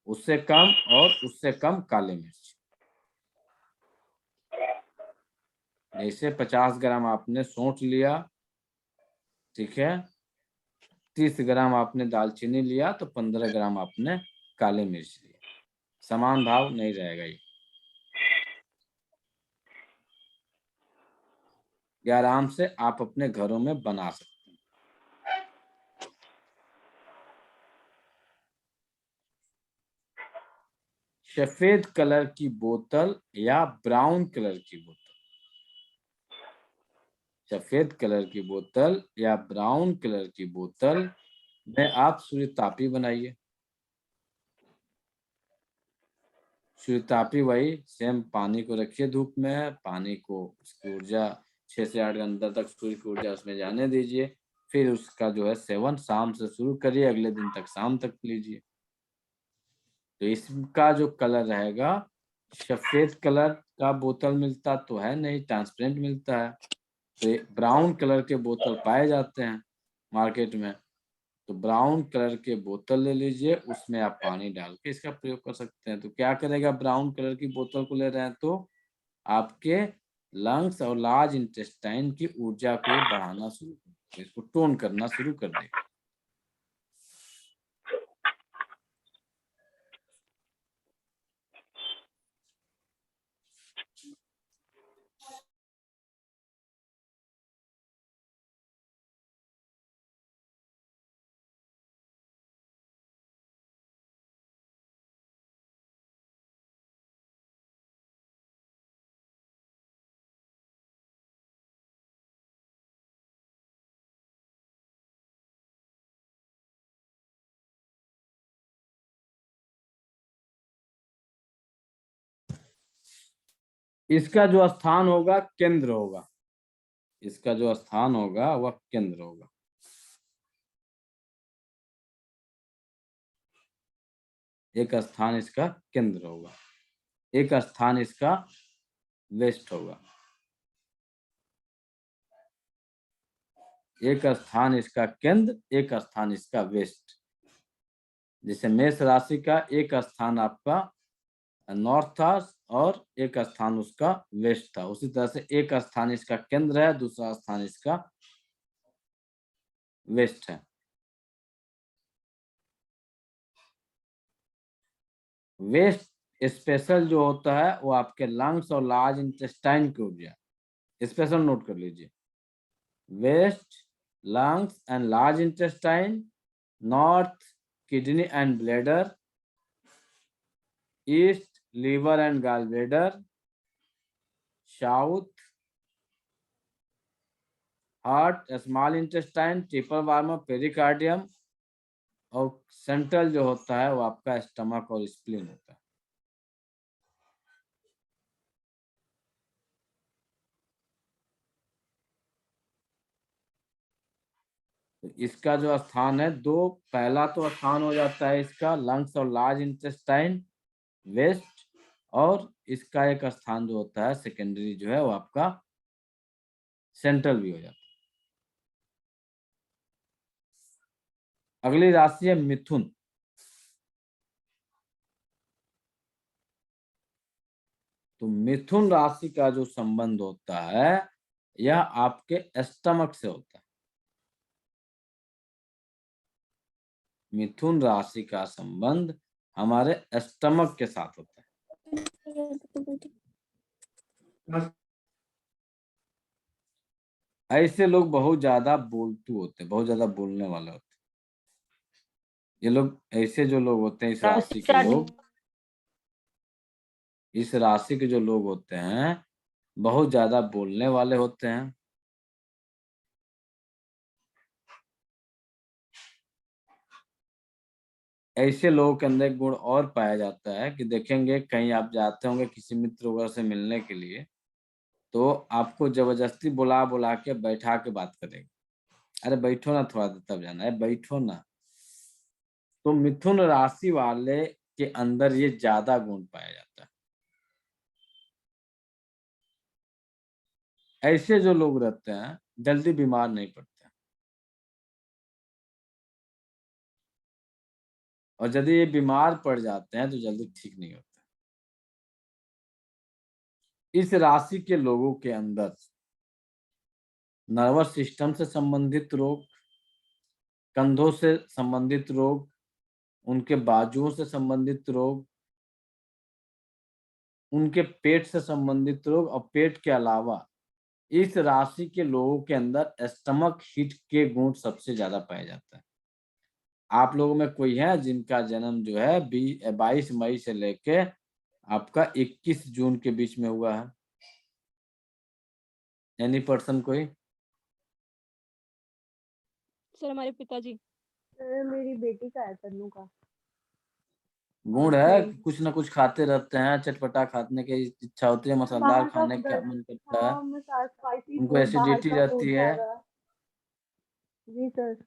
उससे कम और उससे कम काली मिर्च। जैसे 50 ग्राम आपने सौंठ लिया, ठीक है, 30 ग्राम आपने दालचीनी लिया तो 15 ग्राम आपने काली मिर्च लिया। समान भाव नहीं रहेगा ये आराम से आप अपने घरों में बना सकते हैं। सफेद कलर की बोतल या ब्राउन कलर की बोतल, सफेद कलर की बोतल या ब्राउन कलर की बोतल में आप सूर्यतापी बनाइए। सूर्यतापी वही सेम, पानी को रखिए धूप में, पानी को उसकी ऊर्जा 6 से 8 घंटा तक सूर्य की ऊर्जा उसमें जाने दीजिए, फिर उसका जो है सेवन शाम से शुरू करिए, अगले दिन तक शाम तक लीजिए। तो इसका जो कलर रहेगा, सफेद कलर का बोतल मिलता तो है नहीं, ट्रांसपेरेंट मिलता है। तो ब्राउन कलर के बोतल पाए जाते हैं मार्केट में, तो ब्राउन कलर के बोतल ले लीजिए, उसमें आप पानी डाल के इसका प्रयोग कर सकते हैं। तो क्या करेगा, ब्राउन कलर की बोतल को ले रहे हैं तो आपके लंग्स और लार्ज इंटेस्टाइन की ऊर्जा को बढ़ाना शुरू कर देगा, इसको टोन करना शुरू कर देगा। इसका जो स्थान होगा केंद्र होगा, इसका जो स्थान होगा वह केंद्र होगा। एक स्थान इसका केंद्र होगा, एक स्थान इसका वेस्ट होगा, एक स्थान इसका केंद्र, एक स्थान इसका वेस्ट। जैसे मेष राशि का एक स्थान आपका नॉर्थ था और एक स्थान उसका वेस्ट था, उसी तरह से एक स्थान इसका केंद्र है, दूसरा स्थान इसका वेस्ट है। वेस्ट स्पेशल जो होता है वो आपके लंग्स और लार्ज इंटेस्टाइन की ऊर्जा, स्पेशल नोट कर लीजिए। West lungs and large intestine, north kidney and bladder, east liver and gall bladder, south heart, small intestine, triple warmer, pericardium, और सेंट्रल जो होता है वो आपका स्टमक और स्प्लीन होता है। तो इसका जो स्थान है दो, पहला तो स्थान हो जाता है इसका लंग्स और लार्ज इंटेस्टाइन वेस्ट, और इसका एक स्थान जो होता है सेकेंडरी जो है वो आपका सेंट्रल भी हो जाता है। अगली राशि है मिथुन। तो मिथुन राशि का जो संबंध होता है यह आपके स्टमक से होता है। मिथुन राशि का संबंध हमारे स्टमक के साथ होता है। ऐसे लोग बहुत ज्यादा बोलतू होते हैं, बहुत ज्यादा बोलने वाले होते हैं। ये लोग ऐसे जो लोग होते हैं इस राशि के लोग, इस राशि के जो लोग होते हैं बहुत ज्यादा बोलने वाले होते हैं। ऐसे लोगों के अंदर एक गुण और पाया जाता है कि देखेंगे कहीं आप जाते होंगे किसी मित्र वगैरह से मिलने के लिए, तो आपको जबरदस्ती बुला बुला के बैठा के बात करेंगे, अरे बैठो ना थोड़ा देर तब जाना है, बैठो ना। तो मिथुन राशि वाले के अंदर ये ज्यादा गुण पाया जाता है। ऐसे जो लोग रहते हैं जल्दी बीमार नहीं पड़ते, और यदि ये बीमार पड़ जाते हैं तो जल्दी ठीक नहीं होते। इस राशि के लोगों के अंदर नर्वस सिस्टम से संबंधित रोग, कंधों से संबंधित रोग, उनके बाजुओं से संबंधित रोग, उनके पेट से संबंधित रोग, और पेट के अलावा इस राशि के लोगों के अंदर स्टमक हिट के गुण सबसे ज्यादा पाए जाते हैं। आप लोगों में कोई है जिनका जन्म जो है 22 मई से लेके आपका 21 जून के बीच में हुआ है? एनी पर्सन कोई? सर हमारे पिताजी। सर मेरी बेटी का है, तन्नू का। गुण है नहीं। कुछ ना कुछ खाते रहते हैं, चटपटा खाने की इच्छा होती है, मसालेदार बाहर का खाने का मन करता है, हाँ, स्पाइसी उनको फूड, बाहर एसिडिटी का फूड रहती है। ज्यादा। जी सर।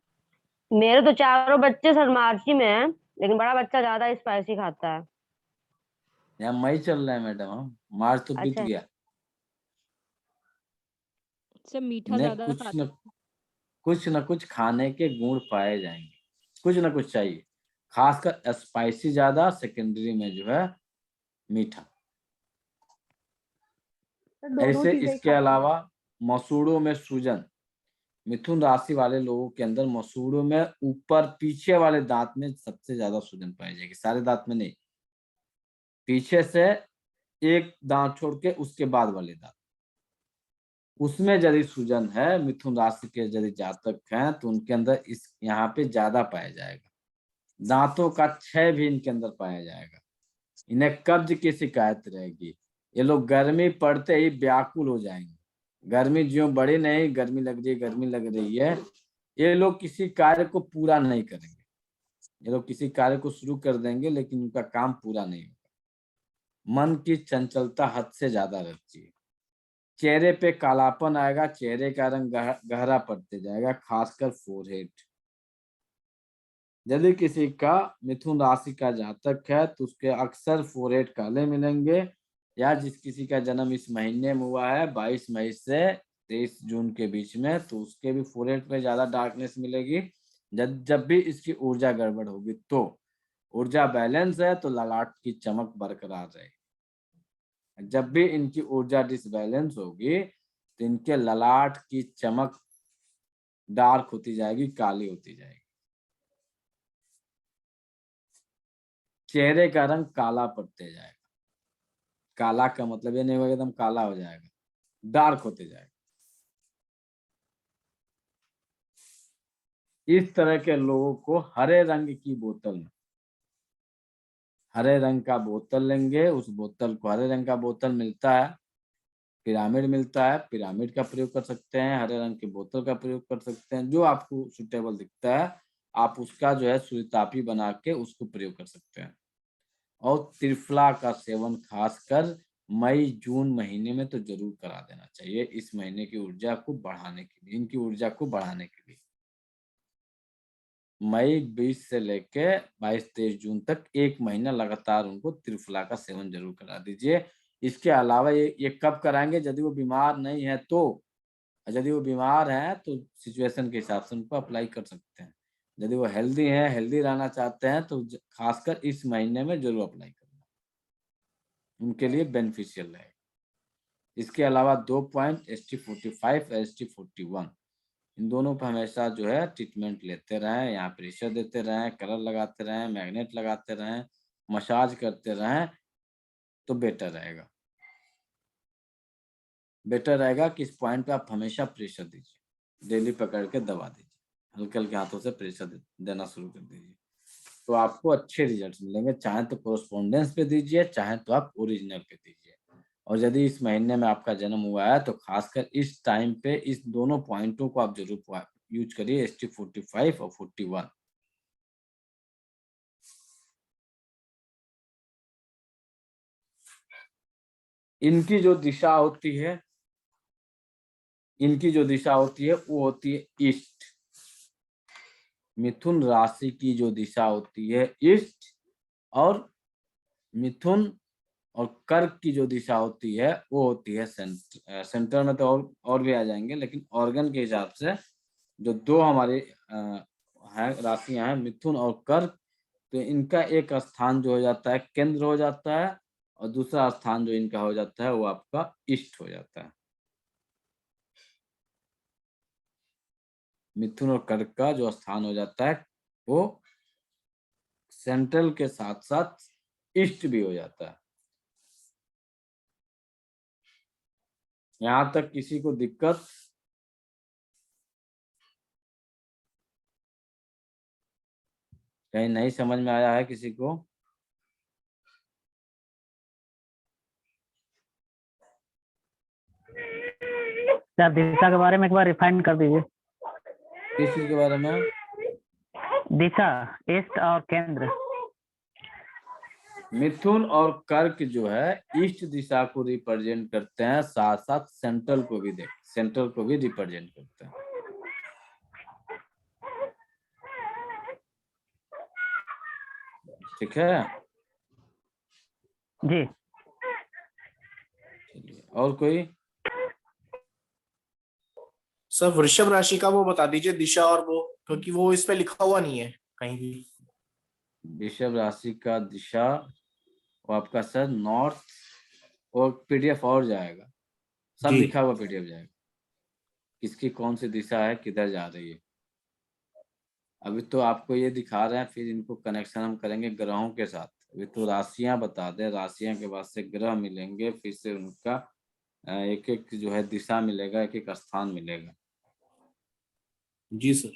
मेरे तो चारों बच्चे सर मार्ची में हैं, लेकिन बड़ा बच्चा ज्यादा स्पाइसी खाता है। यहाँ मई चल रहा है मैडम, हम मार्च तो बीत अच्छा। गया। सर मीठा इन्हें ज्यादा कुछ न कुछ खाने के गुण पाए जाएंगे, कुछ न कुछ चाहिए, खासकर स्पाइसी ज्यादा, सेकेंडरी में जो है मीठा। सर दोनों ऐसे चीजें इसके खाते हैं। अलावा मसूड़ों में सूजन, मिथुन राशि वाले लोगों के अंदर मसूड़ों में ऊपर पीछे वाले दांत में सबसे ज्यादा सूजन पाई जाएगी, सारे दांत में नहीं, पीछे से एक दांत छोड़ के उसके बाद वाले दांत, उसमें यदि सूजन है मिथुन राशि के यदि जातक हैं तो उनके अंदर इस यहाँ पे ज्यादा पाया जाएगा। दांतों का क्षय भी इनके अंदर पाया जाएगा। इन्हें कब्ज की शिकायत रहेगी। ये लोग गर्मी पड़ते ही व्याकुल हो जाएंगे, गर्मी ज्यों बढ़ी नहीं, गर्मी लग रही है, गर्मी लग रही है। ये लोग किसी कार्य को पूरा नहीं करेंगे, ये लोग किसी कार्य को शुरू कर देंगे लेकिन उनका काम पूरा नहीं होगा। मन की चंचलता हद से ज्यादा रहती है। चेहरे पे कालापन आएगा, चेहरे का रंग गहरा पड़ते जाएगा, खासकर फोरहेड। यदि किसी का मिथुन राशि का जातक है तो उसके अक्सर फोरहेड काले मिलेंगे, या जिस किसी का जन्म इस महीने में हुआ है 22 मई से 23 जून के बीच में, तो उसके भी फोरहेड पे ज्यादा डार्कनेस मिलेगी। जब भी इसकी ऊर्जा गड़बड़ होगी, तो ऊर्जा बैलेंस है तो ललाट की चमक बरकरार रहेगी। जब भी इनकी ऊर्जा डिसबैलेंस होगी तो इनके ललाट की चमक डार्क होती जाएगी, काली होती जाएगी, चेहरे का रंग काला पड़ते जाएगा। काला का मतलब ये नहीं होगा एकदम काला हो जाएगा, डार्क होते जाएगा। इस तरह के लोगों को हरे रंग की बोतल में, हरे रंग का बोतल लेंगे, उस बोतल को, हरे रंग का बोतल मिलता है पिरामिड मिलता है, पिरामिड का प्रयोग कर सकते हैं, हरे रंग की बोतल का प्रयोग कर सकते हैं, जो आपको सुटेबल दिखता है आप उसका जो है सूर्यतापी बना के उसको प्रयोग कर सकते हैं। और त्रिफला का सेवन खासकर मई जून महीने में तो जरूर करा देना चाहिए, इस महीने की ऊर्जा को बढ़ाने के लिए, इनकी ऊर्जा को बढ़ाने के लिए। मई 20 से लेके 22-23 जून तक 1 महीना लगातार उनको त्रिफला का सेवन जरूर करा दीजिए। इसके अलावा ये कब कराएंगे? यदि वो बीमार नहीं है तो, यदि वो बीमार हैं तो सिचुएशन के हिसाब से उनको अप्लाई कर सकते हैं। यदि वो हेल्दी हैं, हेल्दी रहना चाहते हैं तो खासकर इस महीने में जरूर अप्लाई करना, उनके लिए बेनिफिशियल रहेगा। इसके अलावा 2 पॉइंट ST45 और ST41 इन दोनों पर हमेशा जो है ट्रीटमेंट लेते रहें, यहाँ प्रेशर देते रहें, कलर लगाते रहें, मैग्नेट लगाते रहें, मसाज करते रहें तो बेटर रहेगा। बेटर रहेगा कि इस पॉइंट पे आप हमेशा प्रेशर दीजिए, डेली पकड़ के दबा दीजिए, हल्के हल्के हाथों से प्रेशर देना शुरू कर दीजिए, तो आपको अच्छे रिजल्ट मिलेंगे। चाहे तो कोरेस्पोंडेंस पे दीजिए, चाहे तो आप ओरिजिनल पे दीजिए। और यदि इस महीने में आपका जन्म हुआ है तो खासकर इस टाइम पे इस दोनों पॉइंटों को आप जरूर यूज करिए, ST45 और 41। इनकी जो दिशा होती है, वो होती है ईस्ट। मिथुन राशि की जो दिशा होती है ईस्ट, और मिथुन और कर्क की जो दिशा होती है वो होती है सेंटर में तो और भी आ जाएंगे, लेकिन ऑर्गन के हिसाब से जो दो हमारे हैं राशियां हैं मिथुन और कर्क, तो इनका एक स्थान जो हो जाता है केंद्र हो जाता है, और दूसरा स्थान जो इनका हो जाता है वो आपका ईस्ट हो जाता है। मिथुन और कर्क का जो स्थान हो जाता है वो सेंट्रल के साथ साथ ईस्ट भी हो जाता है। यहाँ तक किसी को दिक्कत? कहीं नहीं समझ में आया है किसी को? सर दिशा के बारे में एक बार रिफाइन कर दीजिए। किस चीज के बारे में? दिशा, ईस्ट और केंद्र। मिथुन और कर्क जो है ईस्ट दिशा को रिप्रेजेंट करते हैं, साथ साथ सेंट्रल को भी रिप्रेजेंट करते हैं। ठीक है जी। चलिए, और कोई? सर वृषभ राशि का वो बता दीजिए दिशा और वो, क्योंकि वो इस पे लिखा हुआ नहीं है कहीं भी। वृषभ राशि का दिशा वो आपका सर नॉर्थ, और PDF और जाएगा, सब जी। लिखा हुआ PDF जाएगा, किसकी कौन सी दिशा है, किधर जा रही है। अभी तो आपको ये दिखा रहे हैं, फिर इनको कनेक्शन हम करेंगे ग्रहों के साथ। अभी तो राशियां बता दें, राशियां के बाद से ग्रह मिलेंगे, फिर से उनका एक एक जो है दिशा मिलेगा, एक एक स्थान मिलेगा। जी सर।